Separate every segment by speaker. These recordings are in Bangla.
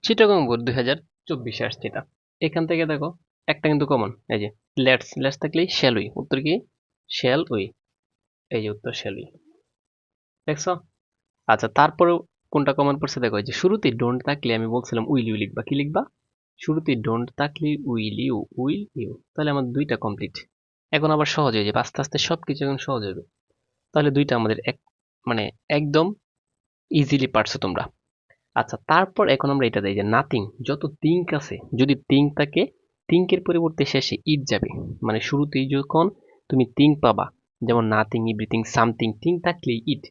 Speaker 1: চিটাগং বোর্ড 2024 আসছে এটা। এখান থেকে দেখো একটা কিন্তু কমন, এই যে লেটস লেটস থাকলেই শ্যাল উই, উত্তর কি শ্যাল উই, এই যে উত্তর শ্যাল উই, দেখছো? আচ্ছা তারপরেও কোনটা কমন পড়ছে দেখো, এই যে শুরুতে ডোন্ট থাকলে আমি বলছিলাম উইল ইউ লিখবা, কি লিখবা? শুরুতে ডোন্ট থাকলে উইল ইউ, তাহলে আমার দুইটা কমপ্লিট। এখন আবার সহজ হয়ে যাবে, আস্তে আস্তে সবকিছু এখন সহজ হবে। তাহলে দুইটা আমাদের এক, মানে একদম ইজিলি পারছো তোমরা। আচ্ছা তারপর এখন আমরা এটা দেই যে নাথিং, যত থিঙ্ক আছে যদি থিঙ্ক থাকে, থিঙ্কের পরিবর্তে শেষে ইট যাবে। মানে শুরুতেই যখন তুমি থিঙ্ক পাবা, যেমন নাথিং, এভরিথিং, সামথিং, থিঙ্ক থাকলেই ইট।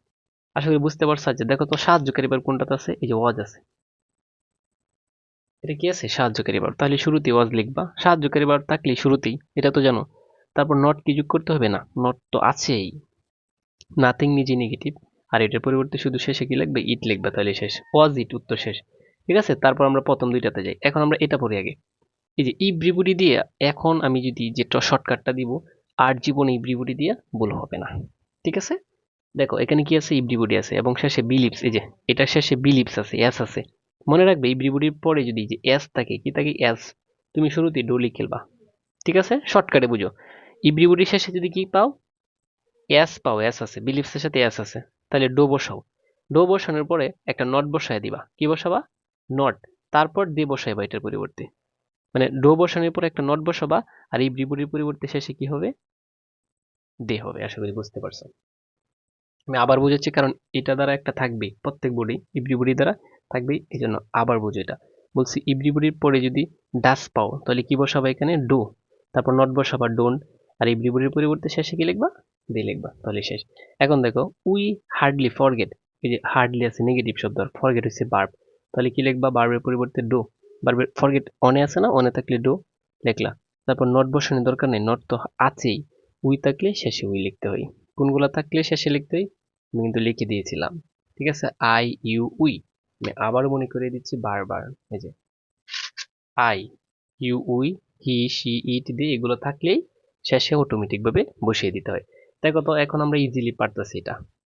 Speaker 1: আশা করি বুঝতে পারছো। যে দেখো তো সাহায্যকারী ভার্ব কোনটাতে আছে, এই যে ওয়াজ আছে, এটা কি আছে সাহায্যকারী ভার্ব, তাহলে শুরুতেই ওয়াজ লিখবা, সাহায্যকারী ভার্ব থাকলেই শুরুতেই, এটা তো জানো। তারপর নট কি যোগ করতে হবে না, নট তো আছেই। নাথিং নিজে নেগেটিভ, আর এটার পরিবর্তে শুধু শেষে কি লিখবে, ইট লিখবা, তাহলে শেষ ওয়াজ ইট, উত্তর শেষ। ঠিক আছে, তারপর আমরা প্রথম দুইটাতে যাই। এখন আমরা এটা পড়ি আগে, এই যে ইব্রিবডি দিয়ে, এখন আমি যদি যেটা শর্টকাটটা দিব, আর জীবনে ইব্রিবডি দিয়ে ভুল হবে না। ঠিক আছে, দেখো এখানে কি আছে, ইব্রিবডি আছে এবং শেষে বিলিভস, এই যে এটা শেষে বিলিভস আছে, এস আছে। মনে রাখবে ইব্রিবডির পরে যদি যে এস থাকে, কি থাকে, এস, তুমি শুরুতে ডো লিখেলবা। ঠিক আছে, শর্টকাটে বুঝো। ইব্রিবডির শেষে যদি কি পাও, এস পাও, এস আছে, বিলিভস এর সাথে এস আছে, তাহলে ডো বসাও। ডো বসানোর পরে একটা নট বসায় দিবা, কি বসাবা, নট, তারপর দিয়ে বসাইবা এটার পরিবর্তে, মানে ডো বসানোর পর একটা নট বসাবা, আর এই ব্রিবুরির পরিবর্তে শেষে কি হবে, দে হবে। আশা করি বুঝতে পারছো। আমি আবার বুঝাচ্ছি কারণ এটা দ্বারা একটা থাকবে, প্রত্যেক বডি ইব্রিবুরি দ্বারা থাকবে, এই জন্য আবার বুঝো এটা। বলছি ইব্রিবুরির পরে যদি ডাস পাও, তাহলে কি বসাবা এখানে, ডো, তারপর নট বসাবা, ডোন্ট, আর ইব্রিবুরির পরিবর্তে শেষে কি লিখবা, দে লিখবা, তাহলে শেষ। এখন দেখো উই হার্ডলি ফরগেট, এই যে হার্ডলি আছে নেগেটিভ শব্দ, আর ফরগেট হচ্ছে বার্ব, তাহলে কি লিখবা, বার্বের পরিবর্তে ডো, বার্বের ফরগেট অনে আছে না, অনে থাকলে ডো লিখলা। তারপর নট বসানোর দরকার নেই, নট তো আছেই। উই থাকলে শেষে উই লিখতে হয়, কোনগুলা থাকলে শেষে লিখতে হয় আমি কিন্তু লিখে দিয়েছিলাম। ঠিক আছে, আই ইউ উই, আমি আবার মনে করে দিচ্ছি বারবার, এই যে I you we, he she it দিয়ে এগুলো থাকলেই শেষে অটোমেটিক ভাবে বসিয়ে দিতে হয়। দেখো তো এখন আমরা ইজিলি পারতেছি এটা।